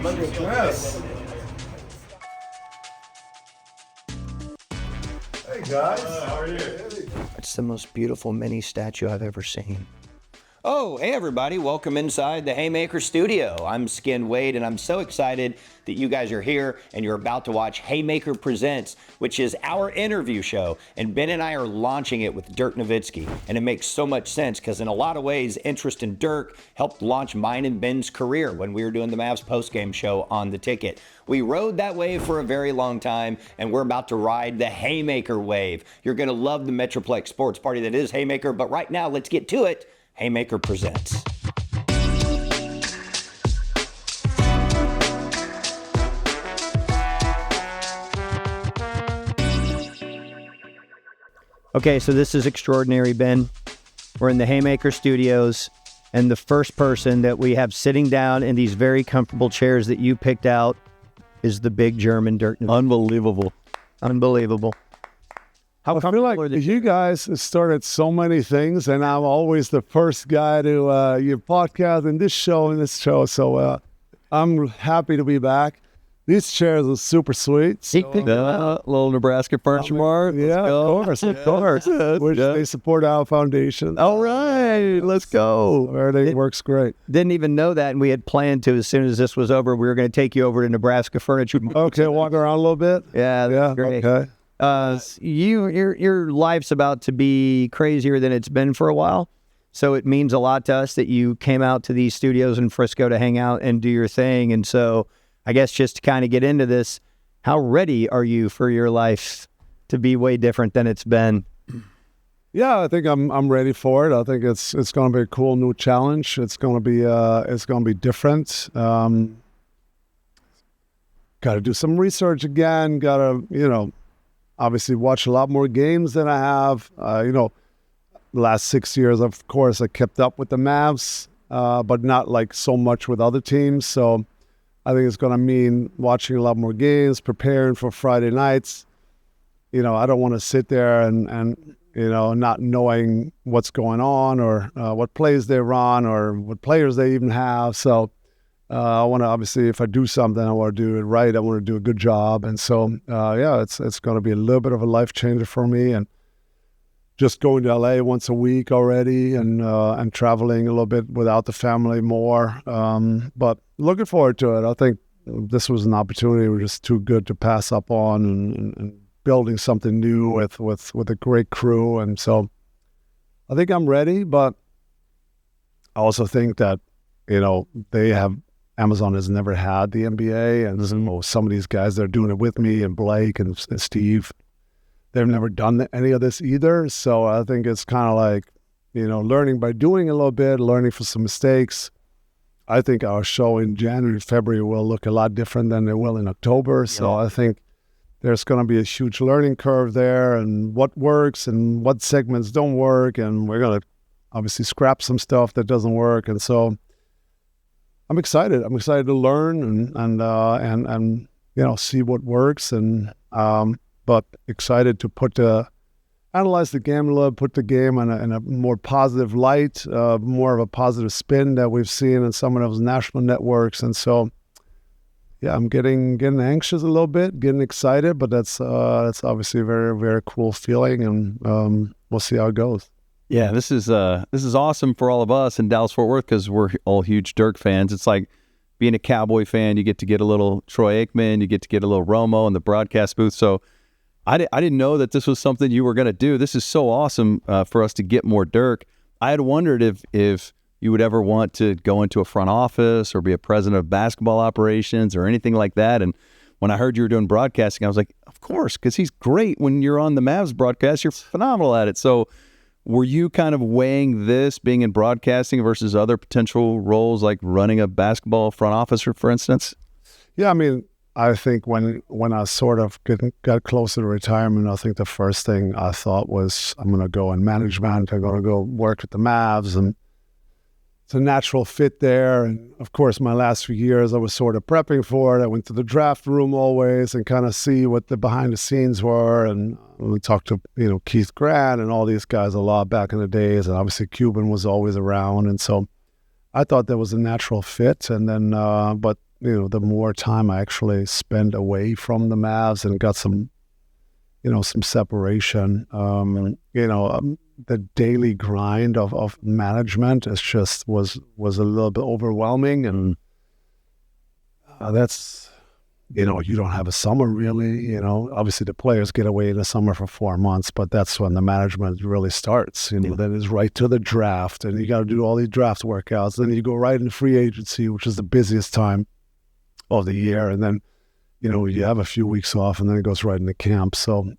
Look at this. Hey guys, how are you? It's the most beautiful mini statue I've ever seen. Oh, hey everybody, welcome inside the Haymaker studio. I'm Skin Wade and I'm so excited that you guys are here and you're about to watch Haymaker Presents, which is our interview show. And Ben and I are launching it with Dirk Nowitzki. And it makes so much sense because in a lot of ways, interest in Dirk helped launch mine and Ben's career when we were doing the Mavs postgame show on The Ticket. We rode that wave for a very long time and we're about to ride the Haymaker wave. You're gonna love the Metroplex sports party that is Haymaker, but right now, let's get to it. Haymaker Presents. Okay, so this is extraordinary, Ben. We're in the Haymaker studios, and the first person that we have sitting down in these very comfortable chairs that you picked out is the big German Dirk Nowitzki. Unbelievable. How I feel like you guys started so many things, and I'm always the first guy to your podcast and this show. So I'm happy to be back. These chairs are super sweet. So, little Nebraska furniture mart. Yeah, of course. Which they support our foundation. All right, let's go. Everything works great. Didn't even know that, and we had planned to, as soon as this was over, we were going to take you over to Nebraska Furniture. Okay, walk around a little bit. Yeah, great. Okay. Your life's about to be crazier than it's been for a while. So it means a lot to us that you came out to these studios in Frisco to hang out and do your thing. And so I guess just to kind of get into this, how ready are you for your life to be way different than it's been? Yeah, I think I'm ready for it. I think it's going to be a cool new challenge. It's going to be different. Got to do some research again. Got to, obviously watch a lot more games than I have. The last 6 years, of course, I kept up with the Mavs, but not like so much with other teams. So I think it's going to mean watching a lot more games, preparing for Friday nights. I don't want to sit there and not knowing what's going on or what plays they run or what players they even have. So I want to, obviously, if I do something, I want to do it right. I want to do a good job. And so, it's going to be a little bit of a life changer for me. And just going to LA once a week already and traveling a little bit without the family more. But looking forward to it. I think this was an opportunity we're just too good to pass up on and building something new with a great crew. And so I think I'm ready, but I also think that, Amazon has never had the NBA, and some of these guys that are doing it with me, and Blake and Steve, they've never done any of this either. So I think it's kind of like, learning by doing a little bit, learning from some mistakes. I think our show in January, February will look a lot different than it will in October. So I think there's going to be a huge learning curve there, and what works and what segments don't work, and we're going to obviously scrap some stuff that doesn't work. And so I'm excited. I'm excited to learn and see what works, but excited to analyze the game a little, put the game in a more positive light, more of a positive spin that we've seen in some of those national networks. And so, yeah, I'm getting anxious a little bit, getting excited, but that's obviously a very, very cool feeling, and we'll see how it goes. Yeah, this is awesome for all of us in Dallas-Fort Worth because we're all huge Dirk fans. It's like being a Cowboy fan. You get to get a little Troy Aikman, you get to get a little Romo in the broadcast booth. So I didn't know that this was something you were going to do. This is so awesome for us to get more Dirk. I had wondered if you would ever want to go into a front office or be a president of basketball operations or anything like that. And when I heard you were doing broadcasting, I was like, of course, because he's great. When you're on the Mavs broadcast, you're phenomenal at it. So were you kind of weighing this, being in broadcasting versus other potential roles like running a basketball front office, for instance? Yeah, I mean, I think when I sort of got closer to retirement, I think the first thing I thought was I'm going to go in management. I'm going to go work with the Mavs, and it's a natural fit there. And of course, my last few years, I was sort of prepping for it. I went to the draft room always and kind of see what the behind the scenes were. And we talked to, Keith Grant and all these guys a lot back in the days. And obviously Cuban was always around. And so I thought that was a natural fit. And then, but the more time I actually spent away from the Mavs and got some, some separation, the daily grind of management was a little bit overwhelming. And that's, you don't have a summer really, obviously the players get away in the summer for 4 months, but that's when the management really starts, then it's right to the draft, and you got to do all these draft workouts. Then you go right into free agency, which is the busiest time of the year. And then, you have a few weeks off, and then it goes right into camp. So,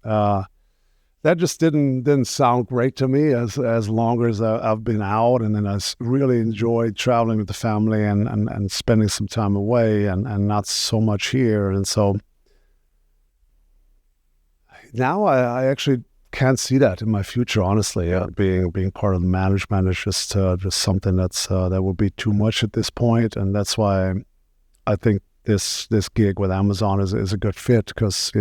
that just didn't sound great to me as long as I've been out. And then I really enjoyed traveling with the family and spending some time away and not so much here. And so now I actually can't see that in my future, honestly. Being part of the management is just something that would be too much at this point. And that's why I think this gig with Amazon is a good fit, because,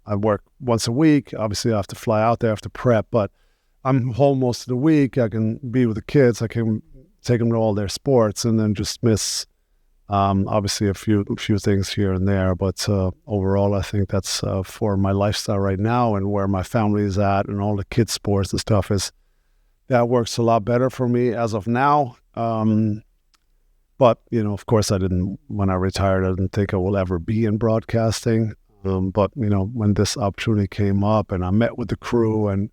I work once a week. Obviously, I have to fly out there, I have to prep, but I'm home most of the week. I can be with the kids. I can take them to all their sports, and then just miss, obviously, a few things here and there. But overall, I think that's for my lifestyle right now and where my family is at and all the kids' sports and stuff that works a lot better for me as of now. But, of course, when I retired, I didn't think I will ever be in broadcasting. But, when this opportunity came up and I met with the crew and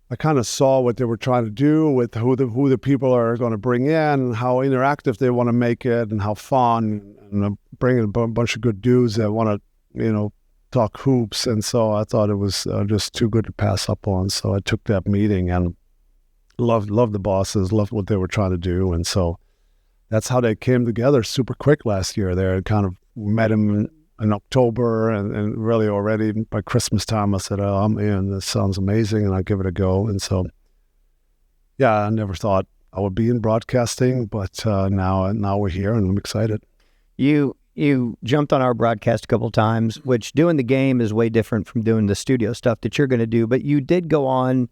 I kind of saw what they were trying to do with who the people are going to bring in and how interactive they want to make it and how fun, and bringing a bunch of good dudes that want to, talk hoops. And so I thought it was just too good to pass up on. So I took that meeting and loved the bosses, loved what they were trying to do. And so that's how they came together super quick last year. They kind of met him in October, and really already by Christmas time, I said, "Oh, I'm in. This sounds amazing," and I give it a go. And so, yeah, I never thought I would be in broadcasting, but now we're here, and I'm excited. You jumped on our broadcast a couple of times, which doing the game is way different from doing the studio stuff that you're going to do. But you did go on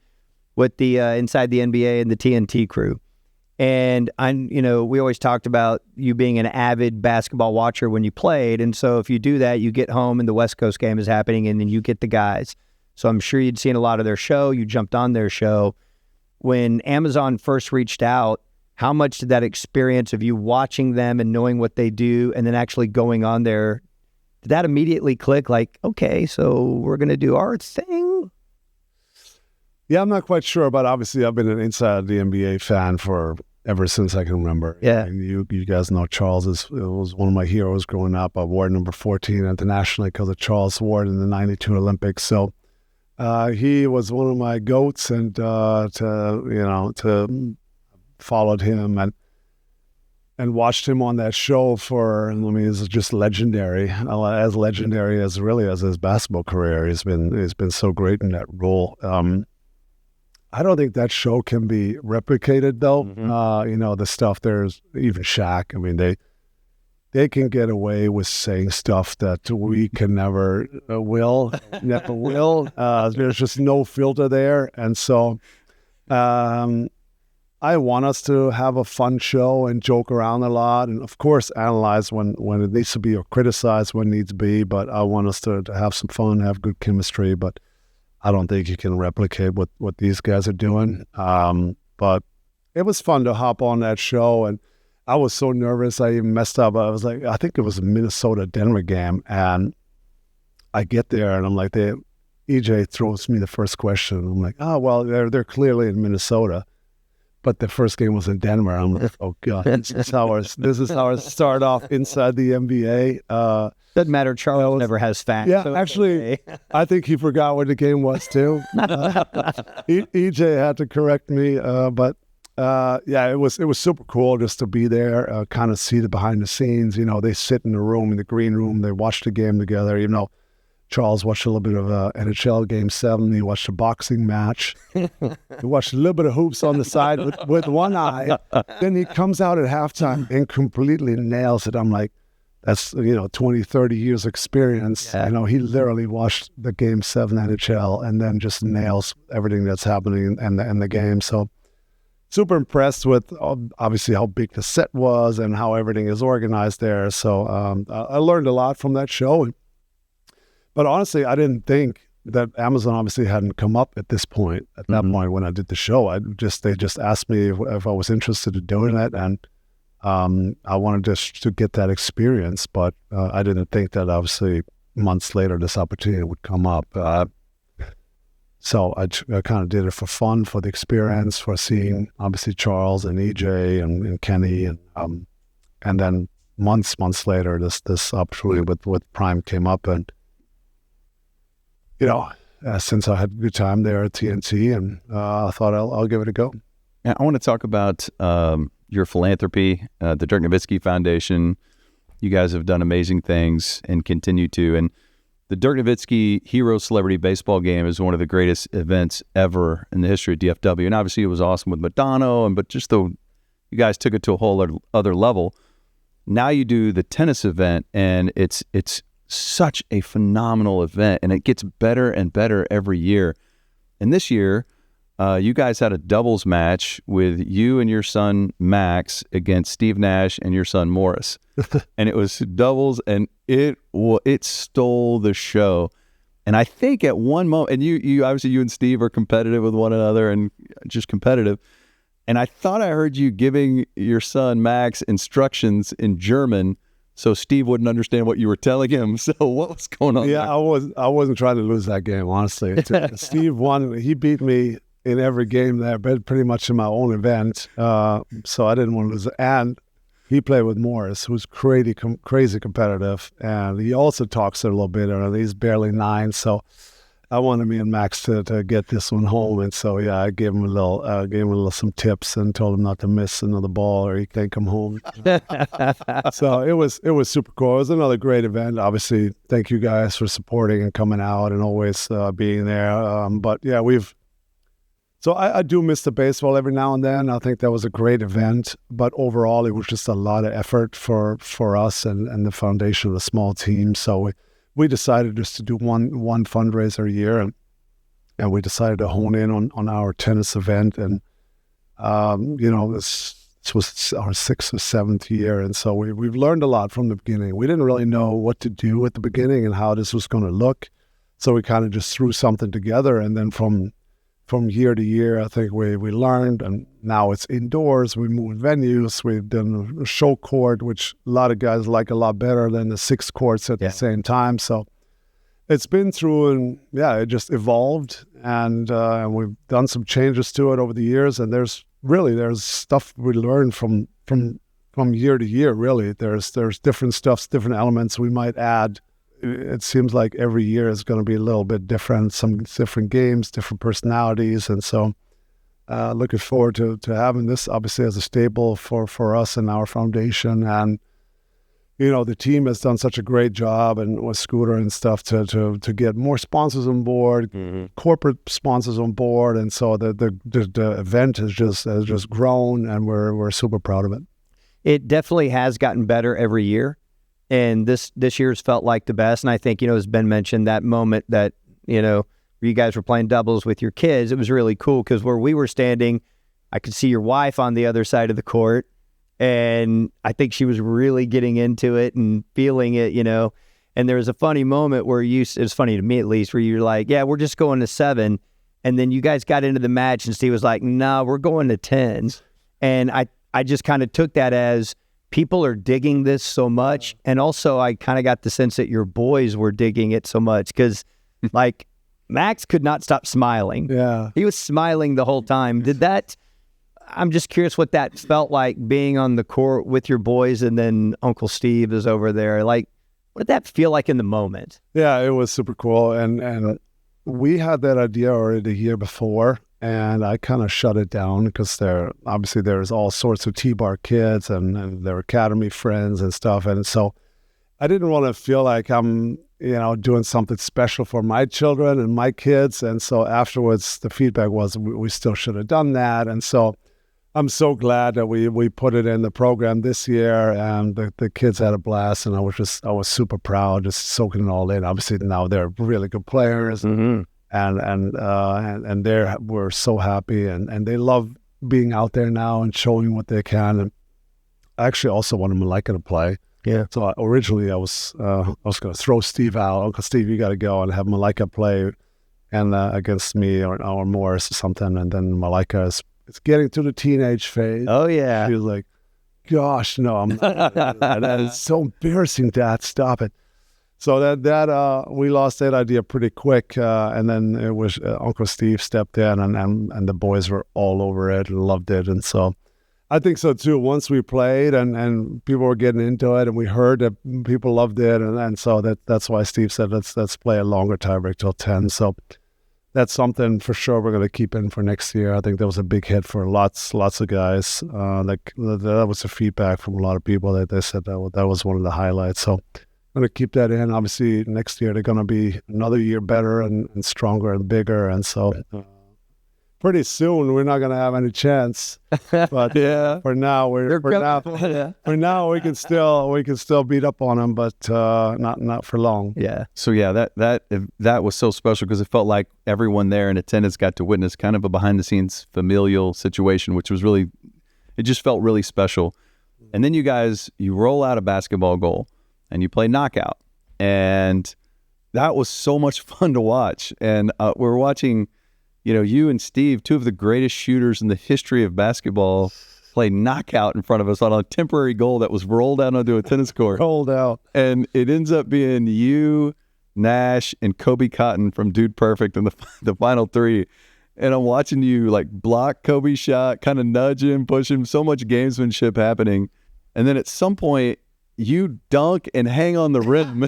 with the Inside the NBA and the TNT crew. And we always talked about you being an avid basketball watcher when you played. And so if you do that, you get home and the West Coast game is happening, and then you get the guys. So I'm sure you'd seen a lot of their show. You jumped on their show. When Amazon first reached out, how much did that experience of you watching them and knowing what they do and then actually going on there, did that immediately click like, okay, so we're going to do our thing? Yeah, I'm not quite sure, but obviously I've been an Inside the NBA fan ever since I can remember. Yeah. And you guys know Charles was one of my heroes growing up. I wore number 14 internationally because of Charles Ward in the 92 Olympics. So he was one of my goats, and to followed him and watched him on that show it's just legendary. As legendary as his basketball career. He's been so great in that role. I don't think that show can be replicated, though. Mm-hmm. The stuff, there's even Shaq. I mean, they can get away with saying stuff that we can never will. There's just no filter there. And so I want us to have a fun show and joke around a lot. And, of course, analyze when it needs to be or criticize when it needs to be. But I want us to have some fun, have good chemistry. But I don't think you can replicate what these guys are doing. But it was fun to hop on that show. And I was so nervous, I even messed up. I was like, I think it was a Minnesota-Denver game. And I get there, and I'm like, EJ throws me the first question. I'm like, oh, well, they're clearly in Minnesota. But the first game was in Denver. I'm like, oh, God, this is how I start off Inside the NBA. Doesn't matter. Charles never has facts. Yeah, so actually, okay. I think he forgot what the game was, too. EJ had to correct me. But it was super cool just to be there, kind of see the behind the scenes. They sit in the green room. They watch the game together, even though Charles watched a little bit of NHL Game 7. He watched a boxing match. He watched a little bit of hoops on the side with one eye. Then he comes out at halftime and completely nails it. I'm like, that's, 20, 30 years experience. Yeah. He literally watched the Game 7 NHL and then just nails everything that's happening in the game. So super impressed with obviously how big the set was and how everything is organized there. So I learned a lot from that show. But honestly, I didn't think that Amazon obviously hadn't come up at this point. At that point when I did the show, they just asked me if I was interested in doing it, and I wanted just to get that experience. But I didn't think that obviously months later this opportunity would come up. So I kind of did it for fun, for the experience, for seeing obviously Charles and EJ and Kenny, and then months later this opportunity with Prime came up, and since I had a good time there at TNT, and I thought I'll give it a go. Yeah, I want to talk about your philanthropy, the Dirk Nowitzki Foundation. You guys have done amazing things and continue to. And the Dirk Nowitzki Hero Celebrity Baseball Game is one of the greatest events ever in the history of DFW. And obviously it was awesome with Madonna, but just you guys took it to a whole other level. Now you do the tennis event, and it's such a phenomenal event, and it gets better and better every year. And this year, you guys had a doubles match with you and your son Max against Steve Nash and your son Morris, and it was doubles, and it stole the show. And I think at one moment, and you obviously you and Steve are competitive with one another and just competitive. And I thought I heard you giving your son Max instructions in German so Steve wouldn't understand what you were telling him. So what was going on? Yeah, there? I wasn't trying to lose that game, honestly. Steve won. He beat me in every game there, but pretty much in my own event. So I didn't want to lose it. And he played with Morris, who's crazy competitive, and he also talks a little bit. And he's barely 9, so I wanted me and Max to get this one home. And so yeah, I gave him some tips and told him not to miss another ball or he can't come home. So it was super cool. It was another great event. Obviously, thank you guys for supporting and coming out and always being there. But yeah, so I do miss the baseball every now and then. I think that was a great event, but overall it was just a lot of effort for us and the foundation of a small team. So we decided just to do one fundraiser a year, and we decided to hone in on our tennis event. And this was our 6th or 7th year, and so we've learned a lot from the beginning. We didn't really know what to do at the beginning and how this was going to look, so we kind of just threw something together, and then from year to year, I think we learned, and now it's indoors. We moved venues. We've done a show court, which a lot of guys like a lot better than the 6 courts at the same time. So it's been through, and yeah, it just evolved, and we've done some changes to it over the years. And there's stuff we learn from year to year. Really, there's different stuff, different elements we might add. It seems like every year is going to be a little bit different, some different games, different personalities. And so looking forward to having this obviously as a staple for us and our foundation. And, the team has done such a great job, and with Scooter and stuff to get more sponsors on board, corporate sponsors on board. And so the event has just grown, and we're super proud of it. It definitely has gotten better every year. And this year's felt like the best. And I think, as Ben mentioned, that moment that, where you guys were playing doubles with your kids, it was really cool because where we were standing, I could see your wife on the other side of the court. And I think she was really getting into it and feeling it, And there was a funny moment where it was funny to me at least, where you're like, yeah, we're just going to 7. And then you guys got into the match and Steve was like, no, we're going to 10. And I just kind of took that as, people are digging this so much. And also I kind of got the sense that your boys were digging it so much because like Max could not stop smiling. Yeah. He was smiling the whole time. I'm just curious what that felt like being on the court with your boys and then Uncle Steve is over there. Like, what did that feel like in the moment? Yeah, it was super cool. And we had that idea already the year before. And I kind of shut it down because there's all sorts of T-Bar kids and their academy friends and stuff. And so I didn't want to feel like I'm, doing something special for my children and my kids. And so afterwards, the feedback was we still should have done that. And so I'm so glad that we put it in the program this year, and the kids had a blast. And I was super proud, just soaking it all in. Obviously now they're really good players. Mm-hmm. And we're so happy, and they love being out there now and showing what they can. And I actually also wanted Malika to play. Yeah. So originally I was going to throw Steve out. Uncle Steve, you got to go, and have Malika play and against me or Morris or something. And then Malika is getting to the teenage phase. Oh, yeah. She was like, gosh, no, I'm not. That is so embarrassing, Dad. Stop it. So that we lost that idea pretty quick, and then it was Uncle Steve stepped in, and the boys were all over it and loved it, and so I think so too. Once we played and people were getting into it, and we heard that people loved it, and so that's why Steve said let's play a longer tiebreak till 10. So that's something for sure we're going to keep in for next year. I think that was a big hit for lots of guys. Like that was the feedback from a lot of people that they said that was one of the highlights. So I'm going to keep that in. Obviously, next year they're going to be another year better and stronger and bigger, and so pretty soon we're not going to have any chance. But Yeah. for now, for now we can still beat up on them, but not for long. Yeah. So yeah, that was so special because it felt like everyone there in attendance got to witness kind of a behind the scenes familial situation, which was really, it just felt really special. And then you roll out a basketball goal and you play knockout, and that was so much fun to watch. And we're watching, you and Steve, two of the greatest shooters in the history of basketball, play knockout in front of us on a temporary goal that was rolled out onto a tennis court. Rolled out. And it ends up being you, Nash, and Kobe Cotton from Dude Perfect in the final three. And I'm watching you like block Kobe's shot, kind of nudge him, push him, so much gamesmanship happening. And then at some point, you dunk and hang on the rim.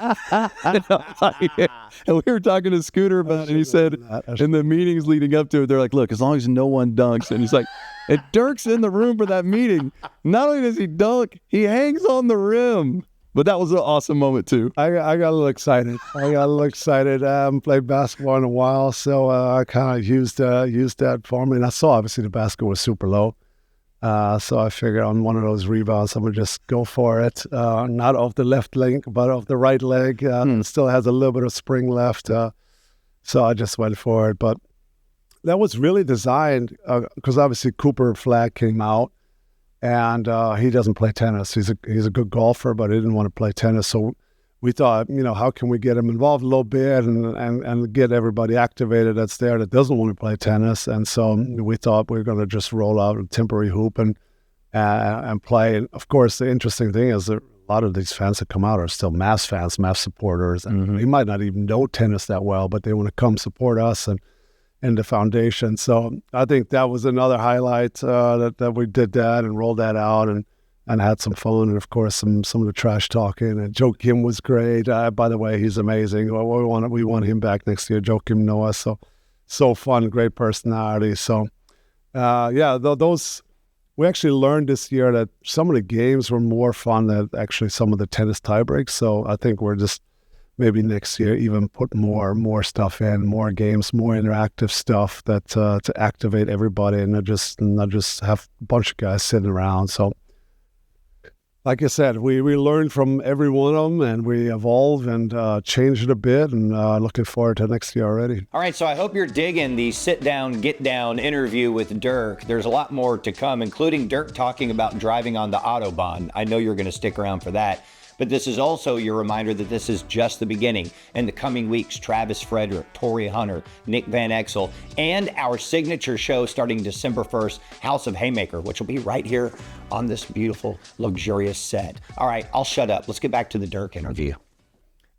And we were talking to Scooter about it, and he said in the meetings leading up to it, they're like, look, as long as no one dunks. And he's like, and Dirk's in the room for that meeting. Not only does he dunk, he hangs on the rim. But that was an awesome moment, too. I got a little excited. I haven't played basketball in a while, so I kind of used that for me. And I saw, obviously, the basket was super low. So I figured on one of those rebounds, I'm going to just go for it. Not off the left leg, but off the right leg. Still has a little bit of spring left. So I just went for it. But that was really designed because obviously Cooper Flag came out, and he doesn't play tennis. He's a good golfer, but he didn't want to play tennis. So we thought, how can we get him involved a little bit and get everybody activated that's there that doesn't want to play tennis? And so we thought we were going to just roll out a temporary hoop and play. And of course, the interesting thing is that a lot of these fans that come out are still Mavs fans, Mavs supporters, and they might not even know tennis that well, but they want to come support us and the foundation. So I think that was another highlight that we did that and rolled that out and had some fun, and of course some of the trash talking. And Joakim was great. By the way, he's amazing. We want him back next year. Joakim Noah, so fun, great personality. So those we actually learned this year that some of the games were more fun than actually some of the tennis tiebreaks. So I think we're just maybe next year even put more stuff in, more games, more interactive stuff that to activate everybody and not just have a bunch of guys sitting around. So. Like I said, we learned from every one of them, and we evolved and changed it a bit, and looking forward to next year already. All right, so I hope you're digging the sit-down, get-down interview with Dirk. There's a lot more to come, including Dirk talking about driving on the Autobahn. I know you're going to stick around for that. But this is also your reminder that this is just the beginning. In the coming weeks, Travis Frederick, Torrey Hunter, Nick Van Exel, and our signature show starting December 1st, House of Haymaker, which will be right here on this beautiful, luxurious set. All right, I'll shut up. Let's get back to the Dirk interview.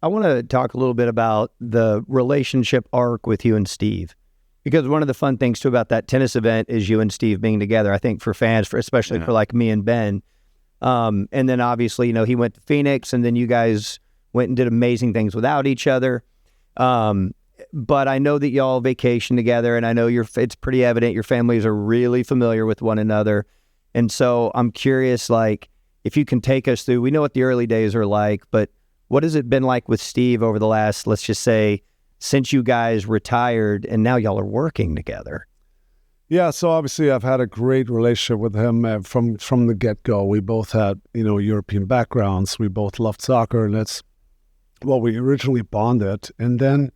I want to talk a little bit about the relationship arc with you and Steve. Because one of the fun things, too, about that tennis event is you and Steve being together. I think for fans, especially for like me and Ben. And then obviously, he went to Phoenix, and then you guys went and did amazing things without each other. But I know that y'all vacation together, and I know it's pretty evident your families are really familiar with one another. And so I'm curious, if you can take us through, we know what the early days are like, but what has it been like with Steve over the last, let's just say, since you guys retired and now y'all are working together? Yeah, so obviously I've had a great relationship with him from the get-go. We both had, European backgrounds. We both loved soccer, and that's what we originally bonded. And then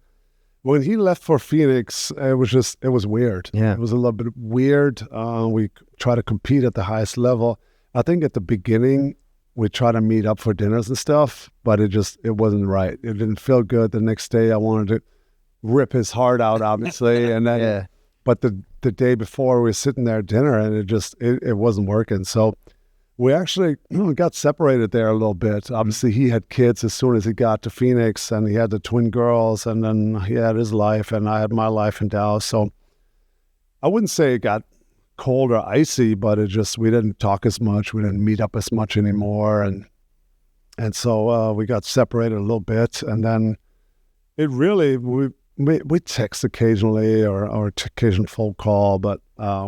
when he left for Phoenix, it was weird. Yeah. It was a little bit weird. We try to compete at the highest level. I think at the beginning, we try to meet up for dinners and stuff, but it wasn't right. It didn't feel good. The next day, I wanted to rip his heart out, obviously. And then, but the day before, we were sitting there at dinner, and it wasn't working. So we actually got separated there a little bit. Obviously, he had kids as soon as he got to Phoenix, and he had the twin girls, and then he had his life, and I had my life in Dallas. So I wouldn't say it got cold or icy, but we didn't talk as much. We didn't meet up as much anymore. And so we got separated a little bit. And then it really, we text occasionally or occasional phone call, but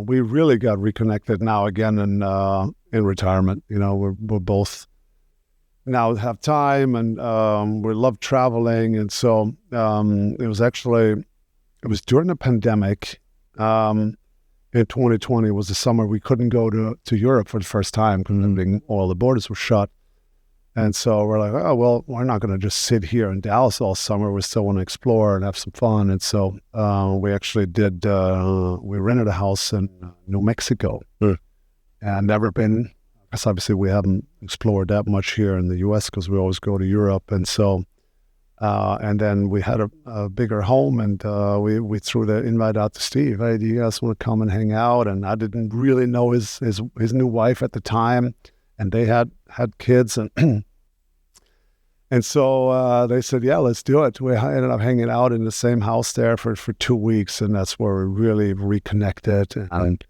we really got reconnected now again in retirement. You know, we're both now have time, and we love traveling. And so it was during the pandemic. In 2020 was the summer we couldn't go to Europe for the first time because all the borders were shut. And so we're like, oh, well, we're not going to just sit here in Dallas all summer. We still want to explore and have some fun. And so we actually we rented a house in New Mexico. And never been, because obviously we haven't explored that much here in the U.S. because we always go to Europe. And so, and then we had a bigger home, and we threw the invite out to Steve. Hey, do you guys want to come and hang out? And I didn't really know his new wife at the time, and they had kids, and and so they said, yeah, let's do it. We ended up hanging out in the same house there for 2 weeks, and that's where we really reconnected, and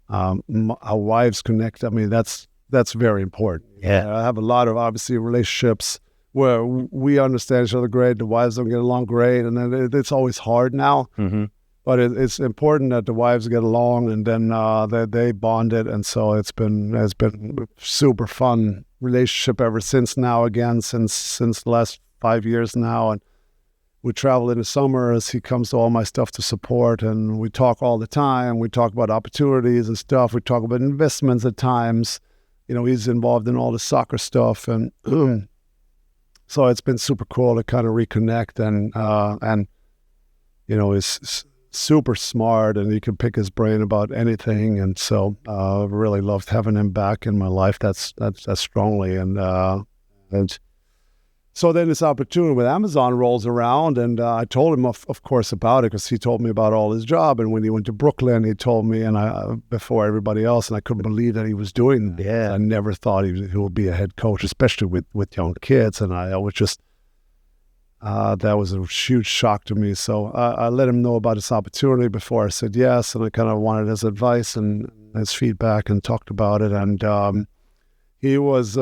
our wives connect. I mean, that's very important. Yeah, I have a lot of obviously relationships where we understand each other great, the wives don't get along great, and then it's always hard now. Mm-hmm. But it's important that the wives get along, and then they bonded, and so it's been super fun relationship ever since now. Again, since the last 5 years now, and we travel in the summer as he comes to all my stuff to support, and we talk all the time. We talk about opportunities and stuff. We talk about investments at times. You know, he's involved in all the soccer stuff, and so it's been super cool to kind of reconnect, and you know, he's super smart, and you can pick his brain about anything, and so I've really loved having him back in my life. That's strongly, and so then this opportunity with Amazon rolls around, and I told him of course about it, because he told me about all his job, and when he went to Brooklyn, he told me, and I before everybody else, and I couldn't believe that he was doing that. Yeah. I never thought he would be a head coach, especially with young kids, and I was just that was a huge shock to me. So I let him know about this opportunity before I said yes, and I kind of wanted his advice and his feedback, and talked about it, and he was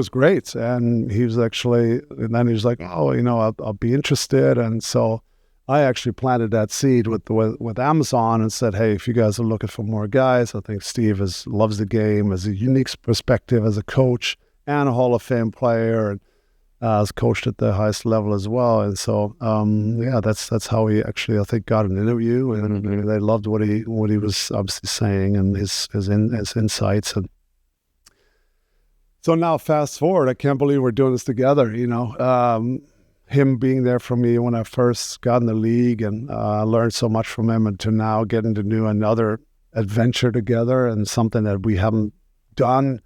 great, and he was actually, and then he was like, oh, you know, I'll be interested, and so I actually planted that seed with Amazon and said, hey, if you guys are looking for more guys, I think Steve loves the game, has a unique perspective as a coach and a Hall of Fame player, and has coached at the highest level as well, and so yeah, that's how he actually, I think, got an interview, and they loved what he was obviously saying, and his insights. And so now fast forward, I can't believe we're doing this together, you know, him being there for me when I first got in the league, and I learned so much from him, and to now getting to do another adventure together, and something that we haven't done.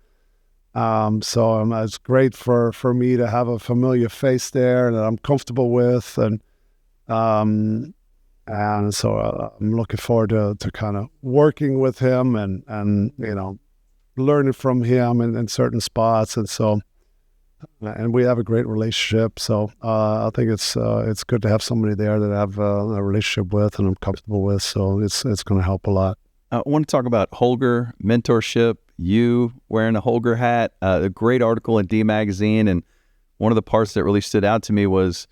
So it's great for me to have a familiar face there that I'm comfortable with, and so I'm looking forward to kind of working with him, and you know, learning from him in certain spots, and so, and we have a great relationship. So I think it's good to have somebody there that I have a relationship with and I'm comfortable with. So it's going to help a lot. I want to talk about Holger, mentorship, you wearing a Holger hat, a great article in D Magazine, and one of the parts that really stood out to me was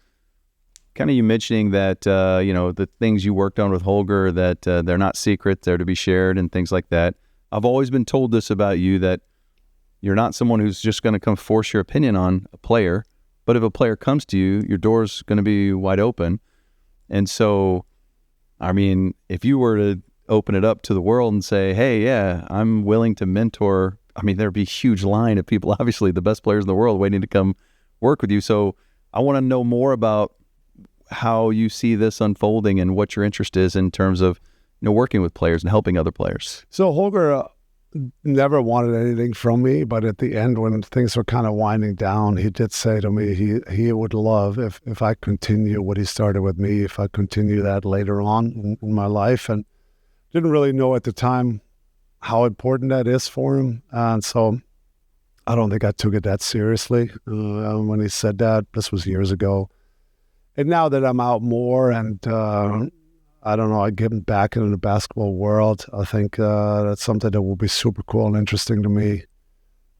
kind of you mentioning that, you know, the things you worked on with Holger, that they're not secret, they're to be shared and things like that. I've always been told this about you, that you're not someone who's just going to come force your opinion on a player, but if a player comes to you, your door's going to be wide open. And so, I mean, if you were to open it up to the world and say, hey, yeah, I'm willing to mentor, I mean, there'd be a huge line of people, obviously the best players in the world, waiting to come work with you. So I want to know more about how you see this unfolding and what your interest is in terms of working with players and helping other players. So Holger never wanted anything from me, but at the end, when things were kind of winding down, he did say to me he would love if I continue what he started with me, if I continue that later on in my life, and didn't really know at the time how important that is for him. And so I don't think I took it that seriously when he said that. This was years ago. And now that I'm out more and I don't know, I get back into the basketball world, I think that's something that will be super cool and interesting to me.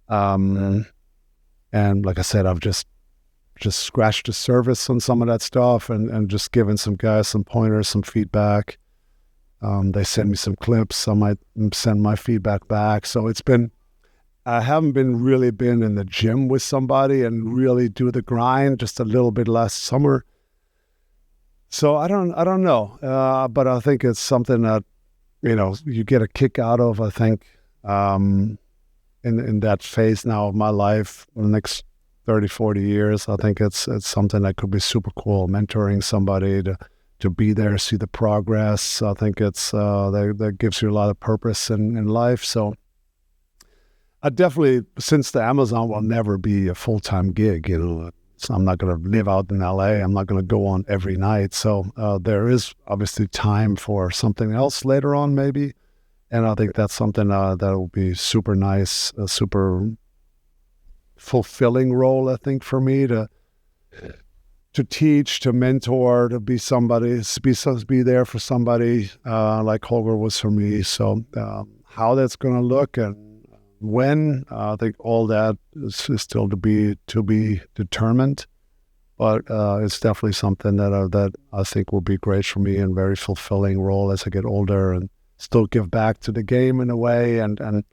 And like I said, I've just scratched the surface on some of that stuff and just given some guys some pointers, some feedback. They send me some clips. I might send my feedback back. So I haven't really been in the gym with somebody and really do the grind, just a little bit last summer. So I don't know, but I think it's something that, you get a kick out of, I think, in that phase now of my life, in the next 30, 40 years. I think it's something that could be super cool, mentoring somebody to be there, see the progress. I think it's that gives you a lot of purpose in life. So I definitely, since the Amazon will never be a full-time gig, so I'm not going to live out in LA. I'm not going to go on every night. So there is obviously time for something else later on, maybe. And I think that's something that will be super nice, a super fulfilling role, I think, for me to teach, to mentor, to be somebody, be there for somebody like Holger was for me. So how that's going to look and when, I think all that is still to be determined, but it's definitely something that I think will be great for me and very fulfilling role as I get older and still give back to the game in a way and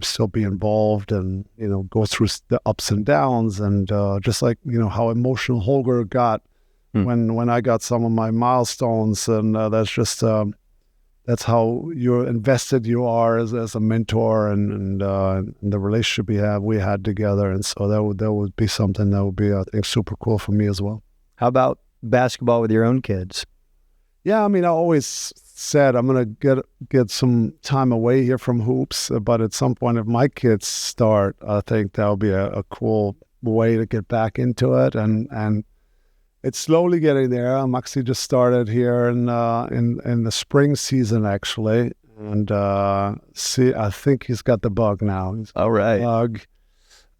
still be involved and go through the ups and downs and just like how emotional Holger got when I got some of my milestones, and that's just. That's how you're invested you are as a mentor and the relationship we had together. And so that would be something that would be, I think, super cool for me as well. How about basketball with your own kids? Yeah, I mean, I always said I'm going to get some time away here from hoops, but at some point if my kids start, I think that would be a cool way to get back into it. And it's slowly getting there. Maxi just started here in the spring season, actually, and I think he's got the bug now. All right, bug,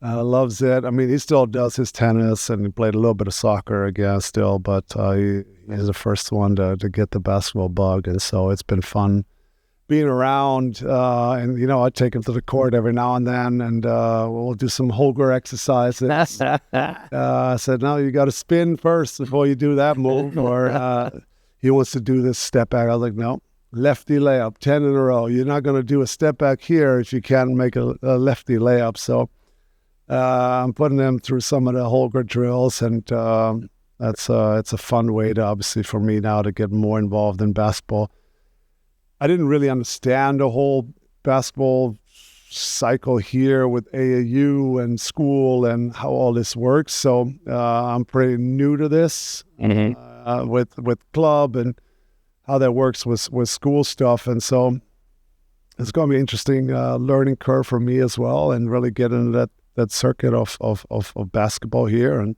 loves it. I mean, he still does his tennis and he played a little bit of soccer again still, but he's the first one to get the basketball bug, and so it's been fun being around. And I take him to the court every now and then, and we'll do some Holger exercises. I said, no, you got to spin first before you do that move. Or he wants to do this step back. I was like, no, lefty layup, 10 in a row. You're not going to do a step back here if you can't make a lefty layup. So I'm putting them through some of the Holger drills, and it's a fun way to, obviously, for me now to get more involved in basketball. I didn't really understand the whole basketball cycle here with AAU and school and how all this works. So I'm pretty new to this with club and how that works with school stuff. And so it's going to be interesting learning curve for me as well, and really get into that circuit of basketball here. And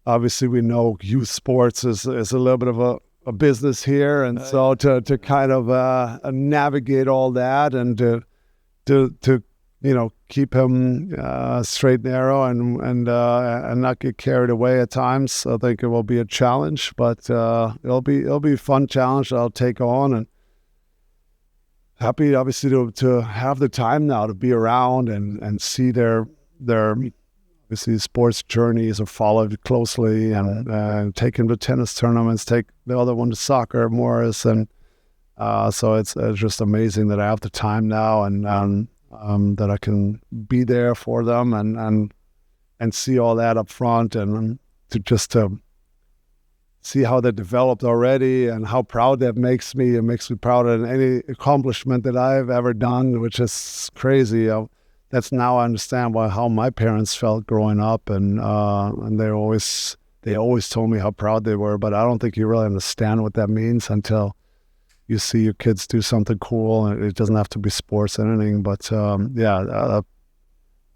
obviously we know youth sports is a little bit of a business here, and so to kind of navigate all that and to keep him straight and narrow and not get carried away at times. I think it will be a challenge, but it'll be a fun challenge that I'll take on, and happy obviously to have the time now to be around and see their obviously sports journeys are followed closely, and take him to tennis tournaments, take the other one to soccer, Morris, and so it's just amazing that I have the time now and that I can be there for them and see all that up front, and to see how they developed already and how proud that makes me. It makes me prouder than any accomplishment that I've ever done, which is crazy. That's now I understand how my parents felt growing up, and they they always told me how proud they were, but I don't think you really understand what that means until you see your kids do something cool. And it doesn't have to be sports or anything, but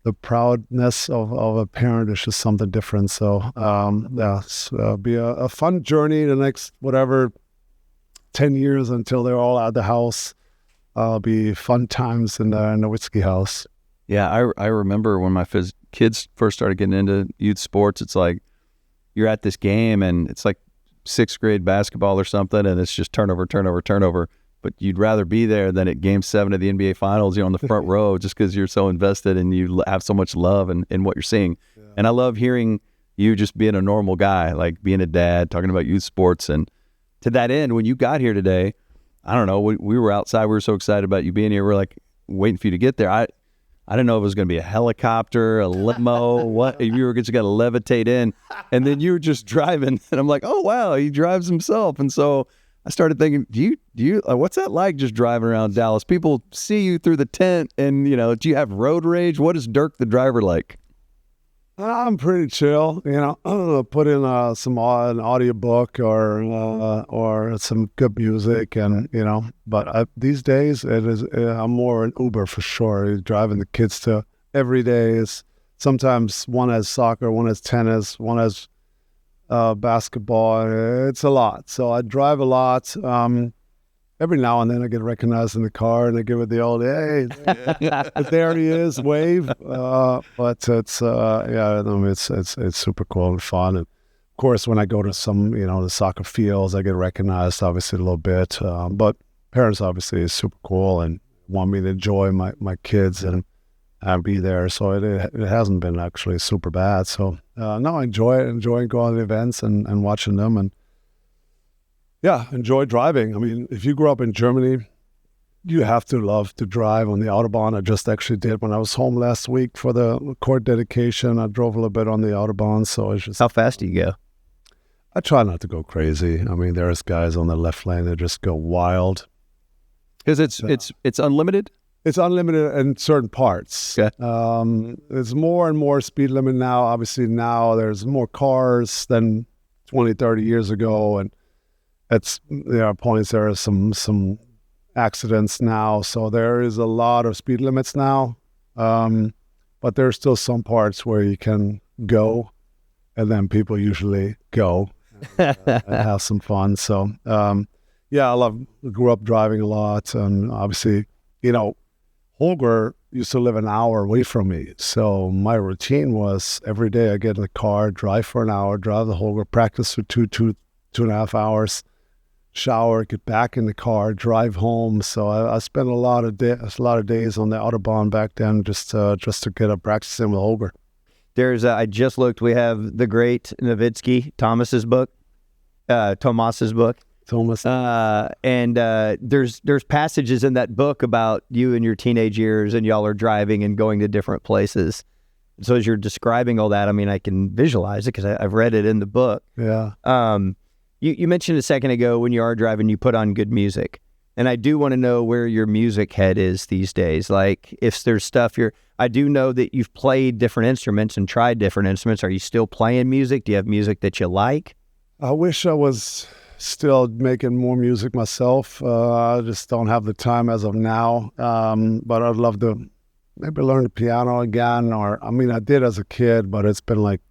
the proudness of a parent is just something different. So be a fun journey the next whatever 10 years until they're all out of the house. Be fun times in the Nowitzki house. Yeah, I remember when my kids first started getting into youth sports, it's like you're at this game and it's like 6th grade basketball or something, and it's just turnover. But you'd rather be there than at Game 7 of the NBA Finals, on the front row, just because you're so invested and you have so much love in what you're seeing. Yeah. And I love hearing you just being a normal guy, like being a dad, talking about youth sports. And to that end, when you got here today, I don't know, we were outside. We were so excited about you being here. We're like waiting for you to get there. I didn't know if it was going to be a helicopter, a limo, what. You were just going to levitate in. And then you were just driving. And I'm like, oh, wow, he drives himself. And so I started thinking, do you what's that like just driving around Dallas? People see you through the tent and, do you have road rage? What is Dirk the driver like? I'm pretty chill, put in an audiobook or some good music and, but these days I'm more an Uber for sure. Driving the kids to every day is sometimes one has soccer, one has tennis, one has basketball. It's a lot. So I drive a lot. Every now and then I get recognized in the car and I give it the old, hey, there he is, wave. But it's super cool and fun. And of course, when I go to some, the soccer fields, I get recognized obviously a little bit. But parents obviously is super cool and want me to enjoy my kids and be there. So it hasn't been actually super bad. So no, I enjoy going to events and watching them and enjoy driving. I mean, if you grew up in Germany, you have to love to drive on the Autobahn. I just actually did when I was home last week for the court dedication. I drove a little bit on the Autobahn. So it's just... How fast do you go? I try not to go crazy. I mean, there's guys on the left lane that just go wild. Because it's unlimited? It's unlimited in certain parts. Okay. There's more and more speed limit now. Obviously now there's more cars than 20, 30 years ago. And there are points, there are some accidents now. So there is a lot of speed limits now. But there's still some parts where you can go and then people usually go and have some fun. So, I grew up driving a lot and obviously, Holger used to live an hour away from me. So my routine was every day I get in the car, drive for an hour, drive to Holger, practice for two and a half hours, shower, get back in the car, drive home. So I spent a lot of days on the Autobahn back then just to get up practicing with Holger. There's I just looked. We have the great Nowitzki, Thomas's book. Thomas. And there's passages in that book about you and your teenage years, and y'all are driving and going to different places. So as you're describing all that, I mean, I can visualize it because I've read it in the book. Yeah. You mentioned a second ago when you are driving, you put on good music. And I do want to know where your music head is these days. Like if there's stuff I do know that you've played different instruments and tried different instruments. Are you still playing music? Do you have music that you like? I wish I was still making more music myself. I just don't have the time as of now. But I'd love to maybe learn the piano again. I did as a kid, but it's been like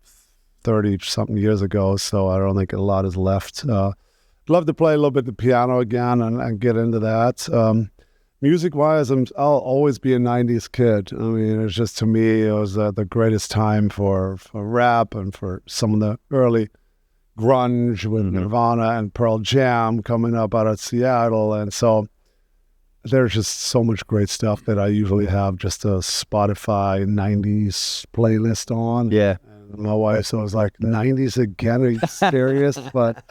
30-something years ago, so I don't think a lot is left. Love to play a little bit the piano again and get into that. Music-wise, I'll always be a 90s kid. I mean, it's just, to me, it was the greatest time for rap and for some of the early grunge with Nirvana and Pearl Jam coming up out of Seattle. And so there's just so much great stuff that I usually have just a Spotify 90s playlist on. Yeah. And my wife was like, 90s again? Are you serious? But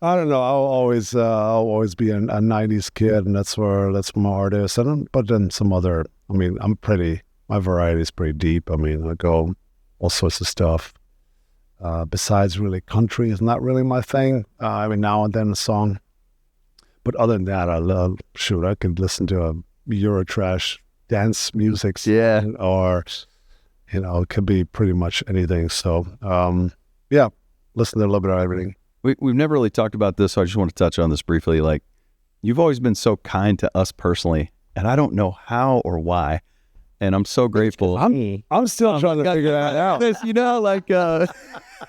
I don't know. I'll always be a 90s kid, and that's where my heart is. But then some other, my variety is pretty deep. I mean, I go all sorts of stuff. Besides really country is not really my thing. Now and then a song. But other than that, I could listen to a Eurotrash dance music. Yeah. Or, it could be pretty much anything. So, listen to a little bit of everything. We've never really talked about this, so I just want to touch on this briefly. Like, you've always been so kind to us personally, and I don't know how or why, and I'm so grateful. I'm still trying to figure that out. This,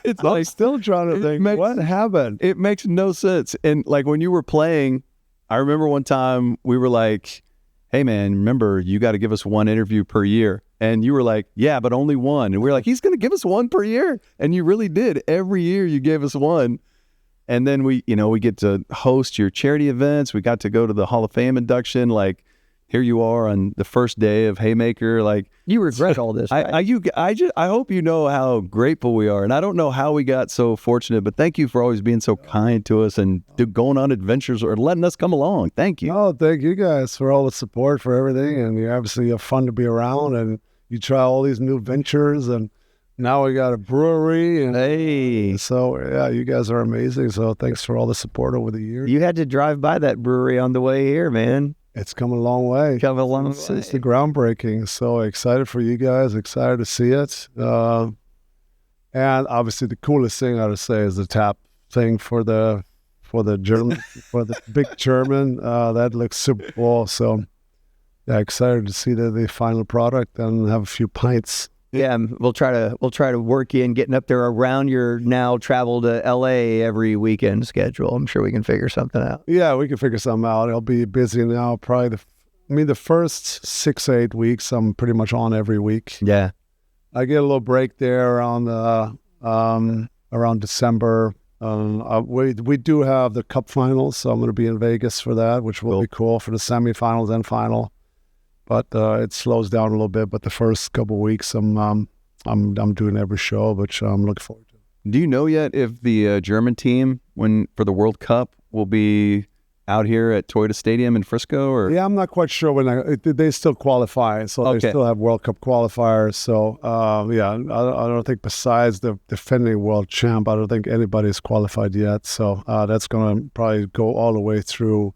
it's I'm still trying to think, what happened? It makes no sense. And like when you were playing, I remember one time we were like, hey man, remember you got to give us one interview per year. And you were like, yeah, but only one. And we were like, he's going to give us one per year. And you really did. Every year you gave us one. And then we get to host your charity events. We got to go to the Hall of Fame induction. Like, here you are on the first day of Haymaker. Like, You regret all this, right? I hope you know how grateful we are. And I don't know how we got so fortunate, but thank you for always being so kind to us and going on adventures or letting us come along. Thank you. Oh, thank you guys for all the support for everything. And you obviously have fun to be around, and you try all these new ventures, and now we got a brewery. And Hey. so, yeah, you guys are amazing. So thanks for all the support over the years. You had to drive by that brewery on the way here, man. It's come a long way. Come a long It's way. the groundbreaking. So excited for you guys. Excited to see it. And obviously, the coolest thing I would say is the tap thing for the German for the big German. That looks super cool. So yeah, excited to see the final product and have a few pints. Yeah, we'll try to work you in getting up there around your now travel to LA every weekend schedule. I'm sure we can figure something out. Yeah, we can figure something out. I'll be busy now. Probably the first 6-8 weeks, I'm pretty much on every week. Yeah. I get a little break there around December. We do have the Cup finals, so I'm going to be in Vegas for that, which will be cool for the semifinals and final. But it slows down a little bit. But the first couple of weeks, I'm doing every show, which I'm looking forward to. Do you know yet if the German team, for the World Cup, will be out here at Toyota Stadium in Frisco? Or Yeah, I'm not quite sure when they still qualify, so Okay. they still have World Cup qualifiers. So yeah, I don't think besides the defending world champ, I don't think anybody's qualified yet. So that's going to probably go all the way through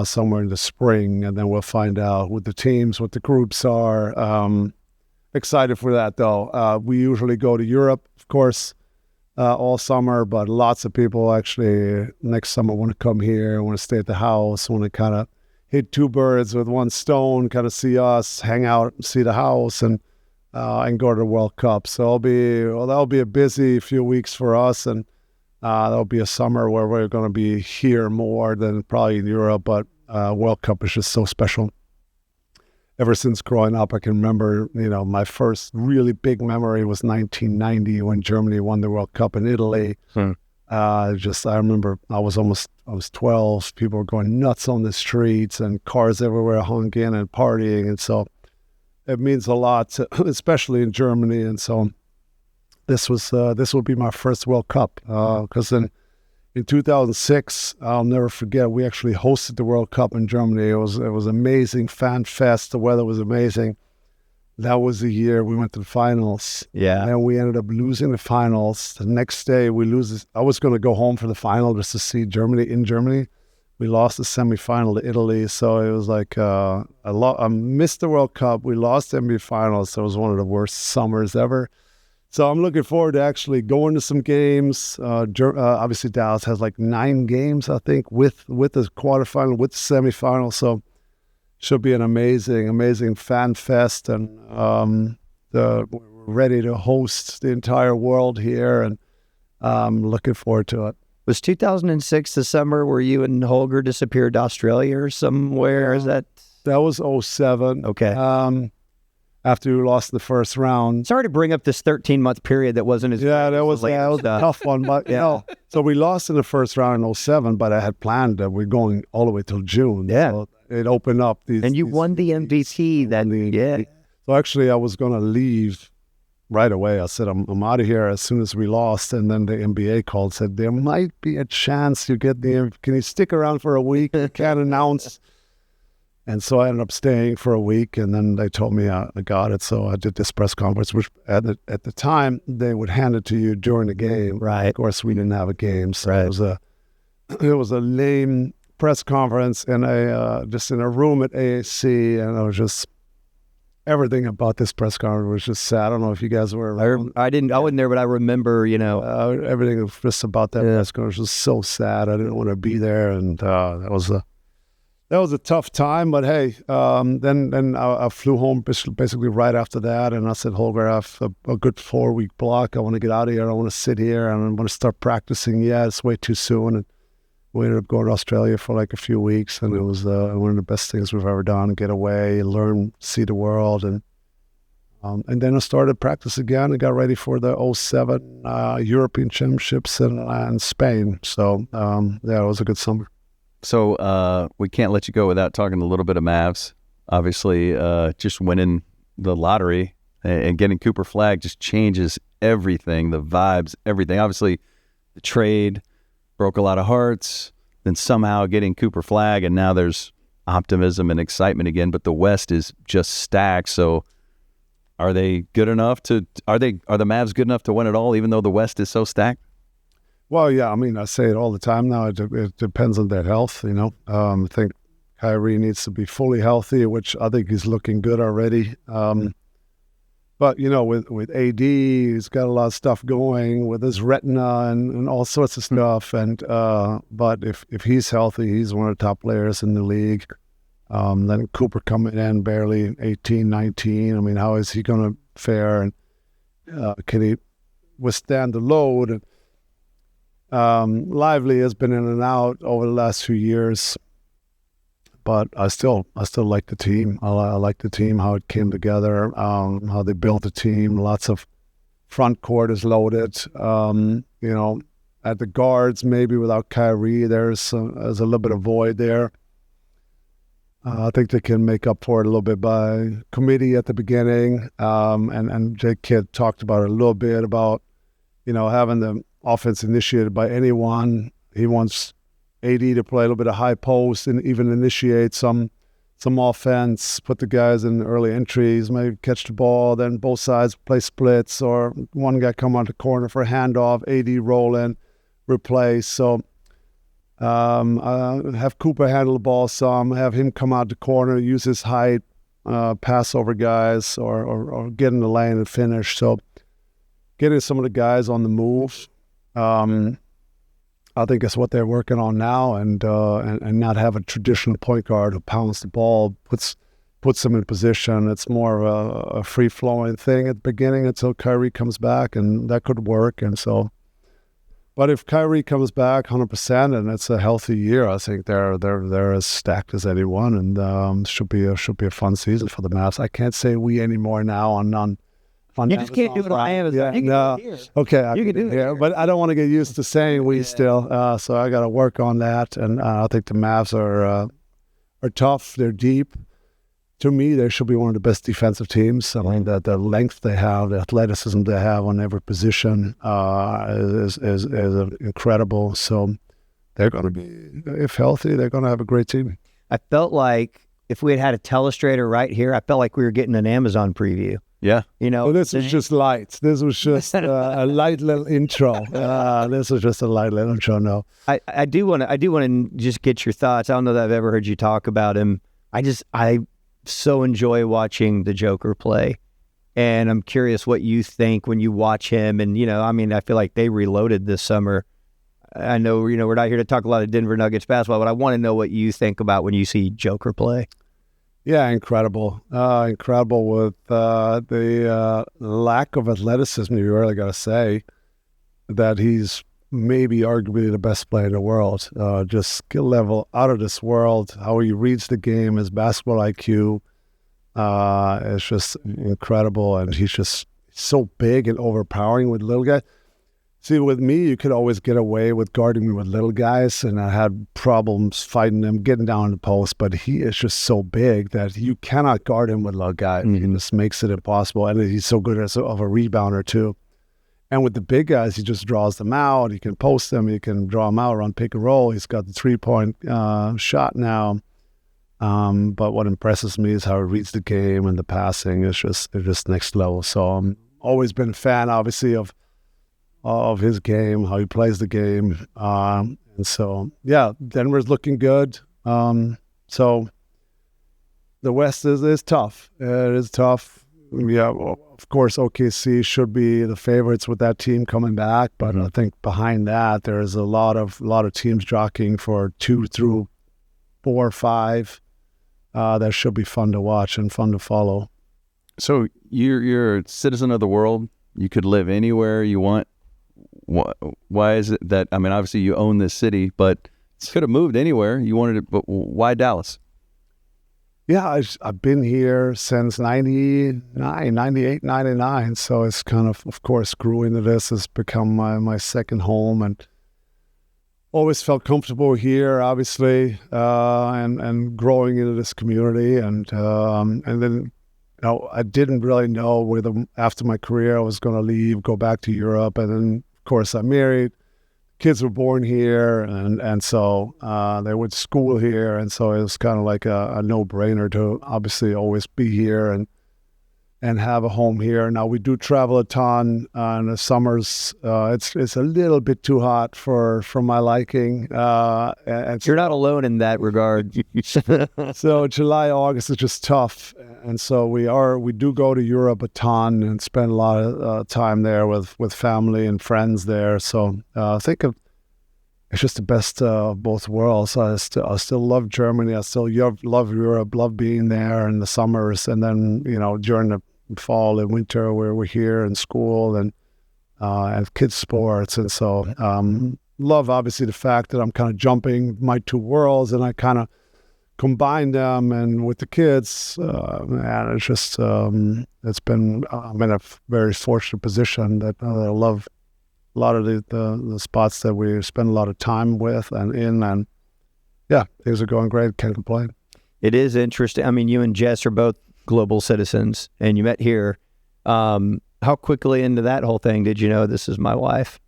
somewhere in the spring, and then we'll find out what the teams, what the groups are. Excited for that, though. We usually go to Europe, of course, all summer, but lots of people actually next summer want to come here, want to stay at the house, want to kind of hit two birds with one stone, kind of see us, hang out, see the house, and go to the World Cup. So that'll be a busy few weeks for us, and that'll be a summer where we're going to be here more than probably in Europe, but World Cup is just so special. Ever since growing up, I can remember, my first really big memory was 1990 when Germany won the World Cup in Italy. I remember I was 12. People were going nuts on the streets and cars everywhere honking and partying. And so it means a lot, especially in Germany. And so this will be my first World Cup because in 2006, I'll never forget, we actually hosted the World Cup in Germany. It was amazing, fan fest. The weather was amazing. That was the year we went to the finals. Yeah. And we ended up losing the finals. The next day, I was going to go home for the final just to see Germany in Germany. We lost the semifinal to Italy, so it was like I missed the World Cup. We lost the NBA finals, so it was one of the worst summers ever. So I'm looking forward to actually going to some games. Obviously, Dallas has like 9 games, I think, with the quarterfinal, with the semifinal. So should be an amazing fan fest, and we're ready to host the entire world here, and I'm looking forward to it. Was 2006 the summer where you and Holger disappeared to Australia or somewhere? Is that That was 2007. okay? After we lost the first round. Sorry to bring up this 13-month period that wasn't as Yeah, great that as was the later a stuff. tough one. But, so we lost in the first round in 2007, but I had planned that we're going all the way till June. Yeah. So it opened up these. And you won the MVP then. Yeah. So actually, I was going to leave right away. I said, I'm out of here as soon as we lost. And then the NBA called, said, there might be a chance you get can you stick around for a week? You can't announce. And so I ended up staying for a week, and then they told me I got it. So I did this press conference, which at the time, they would hand it to you during the game. Right. Of course, we didn't have a game. So Right. it was a lame press conference in just in a room at AAC, and I was just everything about this press conference was just sad. I don't know if you guys were around. I wasn't there, but I remember, Everything just about that press conference was so sad. I didn't want to be there, and that was a tough time. But hey, then I flew home basically right after that, and I said, Holger, I have a good 4-week block. I want to get out of here. I don't want to sit here, and I want to start practicing. Yeah, it's way too soon. And we ended up going to Australia for like a few weeks, and it was one of the best things we've ever done. Get away, learn, see the world, and then I started practice again and got ready for the '07 European Championships in Spain. So it was a good summer. So we can't let you go without talking a little bit of Mavs. Obviously, just winning the lottery and getting Cooper Flag just changes everything, the vibes, everything. Obviously, the trade broke a lot of hearts, then somehow getting Cooper Flag, and now there's optimism and excitement again, but the West is just stacked. So are they good enough are the Mavs good enough to win it all, even though the West is so stacked? Well, yeah, I mean, I say it all the time now. It depends on their health, I think Kyrie needs to be fully healthy, which I think he's looking good already. But, with AD, he's got a lot of stuff going with his retina and all sorts of stuff. And but if he's healthy, he's one of the top players in the league. Then Cooper coming in barely 18, 19. I mean, how is he going to fare? And can he withstand the load? And Lively has been in and out over the last few years. But I still like the team. I like the team, how it came together, how they built the team. Lots of front court is loaded. At the guards, maybe without Kyrie, there's a little bit of void there. I think they can make up for it a little bit by committee at the beginning. And Jay Kidd talked about it a little bit about, having the offense initiated by anyone. He wants AD to play a little bit of high post and even initiate some offense, put the guys in early entries, maybe catch the ball, then both sides play splits, or one guy come on the corner for a handoff, AD roll in, replace. So have Cooper handle the ball some, have him come out the corner, use his height, pass over guys, or get in the lane and finish. So getting some of the guys on the move, I think that's what they're working on now, and not have a traditional point guard who pounds the ball, puts them in position. It's more of a free-flowing thing at the beginning until Kyrie comes back, and that could work. And so, but if Kyrie comes back 100% and it's a healthy year, I think they're as stacked as anyone, and should be a fun season for the Mavs. I can't say we anymore now on. You just can't do it on Amazon. Yeah, no. Okay, you can do it here, but I don't want to get used to saying we still. So I got to work on that, and I think the Mavs are tough. They're deep. To me, they should be one of the best defensive teams. I mean, the length they have, the athleticism they have on every position is incredible. So they're going to be, if healthy, they're going to have a great team. I felt like if we had a telestrator right here, I felt like we were getting an Amazon preview. Yeah. Well, this was just light. This was just a light little intro. This was just a light little intro. No, I do want to just get your thoughts. I don't know that I've ever heard you talk about him. I so enjoy watching the Joker play, and I'm curious what you think when you watch him. And I feel like they reloaded this summer. I know we're not here to talk a lot of Denver Nuggets basketball, but I want to know what you think about when you see Joker play. Yeah, incredible. Incredible with the lack of athleticism, you really got to say, that he's maybe arguably the best player in the world. Just skill level out of this world, how he reads the game, his basketball IQ is just incredible. And he's just so big and overpowering with little guys. See, with me, you could always get away with guarding me with little guys, and I had problems fighting them, getting down the post, but he is just so big that you cannot guard him with little guys. Mm-hmm. He just makes it impossible, and he's so good of a rebounder, too. And with the big guys, he just draws them out. He can post them. He can draw them out, run pick and roll. He's got the three-point shot now. But what impresses me is how he reads the game, and the passing is just next level. So I'm always been a fan, obviously, of his game, how he plays the game. And so, yeah, Denver's looking good. So the West is tough. It is tough. Yeah, well, of course, OKC should be the favorites with that team coming back, but I think behind that there is a lot of teams jockeying for 2 through 4 or 5. That should be fun to watch and fun to follow. So you're a citizen of the world. You could live anywhere you want. Why is it that, I mean, obviously you own this city, but you could have moved anywhere you wanted to, but why Dallas? Yeah, I've been here since 98, 99. So it's kind of course, grew into this. It's become my second home, and always felt comfortable here, obviously, and growing into this community. And then, I didn't really know whether after my career I was going to leave, go back to Europe. And then, of course, I married. Kids were born here, and so they went to school here, and so it was kind of like a no-brainer to obviously always be here and have a home here. Now we do travel a ton in the summers. It's a little bit too hot for my liking. And You're not alone in that regard. so July, August is just tough, and so we do go to Europe a ton and spend a lot of time there with family and friends there. So I think it's just the best of both worlds. I still love Germany. I still love Europe. Love being there in the summers, and then during the fall and winter where we're here in school and kids sports. And so love obviously the fact that I'm kind of jumping my 2 worlds and I kind of combine them, and with the kids, and it's just it's been I'm in a very fortunate position that I love a lot of the spots that we spend a lot of time with and yeah, things are going great. Can't complain. It is interesting. I mean, you and Jess are both global citizens, and you met here. How quickly into that whole thing did you know this is my wife?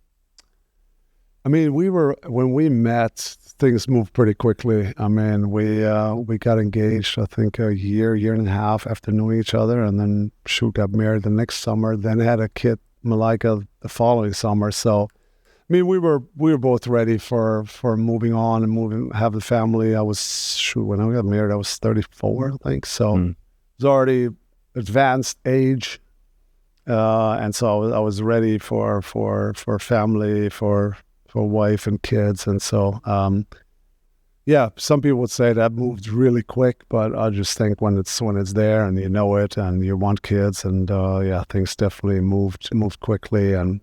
I mean, when we met, things moved pretty quickly. I mean, we got engaged, I think a year and a half after knowing each other, and then got married the next summer, then had a kid, Malika, the following summer. So, I mean, we were both ready for moving on and have a family. I was, when I got married, I was 34, I think. So it was already advanced age. And so I was ready for family, for wife and kids. And so, yeah, some people would say that moved really quick, but I just think when it's there and you know it and you want kids, and yeah, things definitely moved quickly. And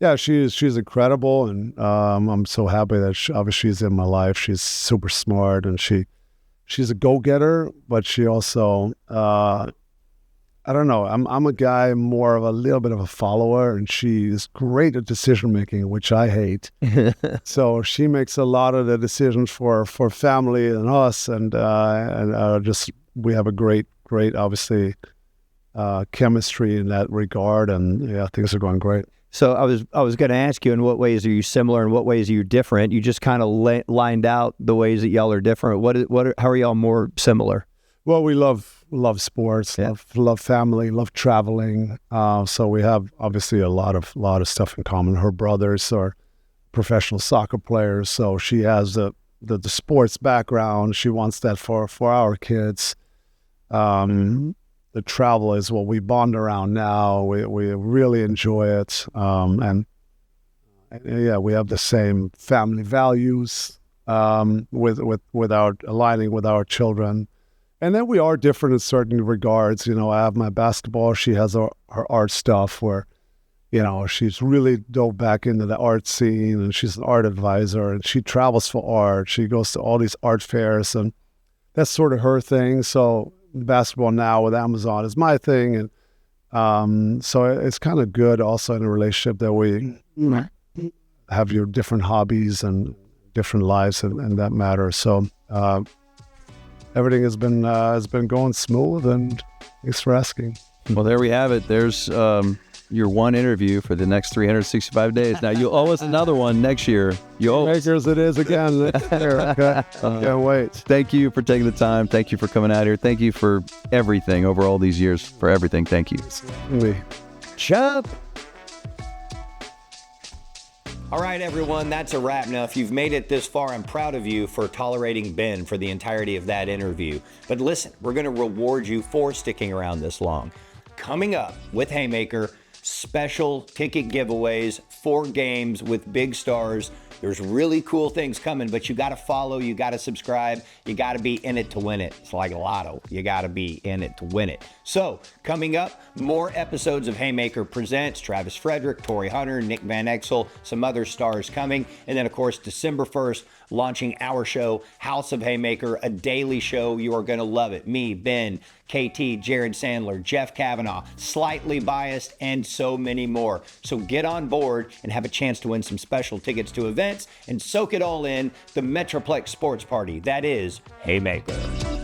yeah, she's incredible, and I'm so happy that obviously she's in my life. She's super smart, and she's a go-getter, but she also I don't know. I'm a guy more of a little bit of a follower, and she's great at decision making, which I hate. So she makes a lot of the decisions for family and us, and just we have a great obviously chemistry in that regard, and yeah, things are going great. So I was going to ask you, in what ways are you similar, and what ways are you different? You just kind of lined out the ways that y'all are different. How are y'all more similar? Well, we love sports, yeah. love family, love traveling. So we have obviously a lot of stuff in common. Her brothers are professional soccer players, so she has the sports background. She wants that for our kids. The travel is what we bond around now. We really enjoy it, and yeah, we have the same family values with our aligning with our children. And then we are different in certain regards. I have my basketball. She has her art stuff where, she's really dove back into the art scene, and she's an art advisor, and she travels for art. She goes to all these art fairs, and that's sort of her thing. So basketball now with Amazon is my thing. And so it's kind of good also in a relationship that we have your different hobbies and different lives and that matter. So, everything has been going smooth, and thanks for asking. Well, there we have it. There's your one interview for the next 365 days. Now, you owe us another one next year. You owe us. Makers it is again. Okay. Can't wait. Thank you for taking the time. Thank you for coming out here. Thank you for everything over all these years. For everything. Thank you. Chub. All right, everyone, that's a wrap. Now, if you've made it this far, I'm proud of you for tolerating Ben for the entirety of that interview. But listen, we're going to reward you for sticking around this long. Coming up with Haymaker, special ticket giveaways, 4 games with big stars. There's really cool things coming, but you got to follow, you got to subscribe, you got to be in it to win it. It's like a lotto. You got to be in it to win it. So, coming up, more episodes of Haymaker Presents, Travis Frederick, Torrey Hunter, Nick Van Exel, some other stars coming. And then, of course, December 1st, launching our show, House of Haymaker, a daily show. You are going to love it. Me, Ben, KT, Jared Sandler, Jeff Kavanaugh, Slightly Biased, and so many more. So get on board and have a chance to win some special tickets to events and soak it all in. The Metroplex Sports Party. That is Haymaker.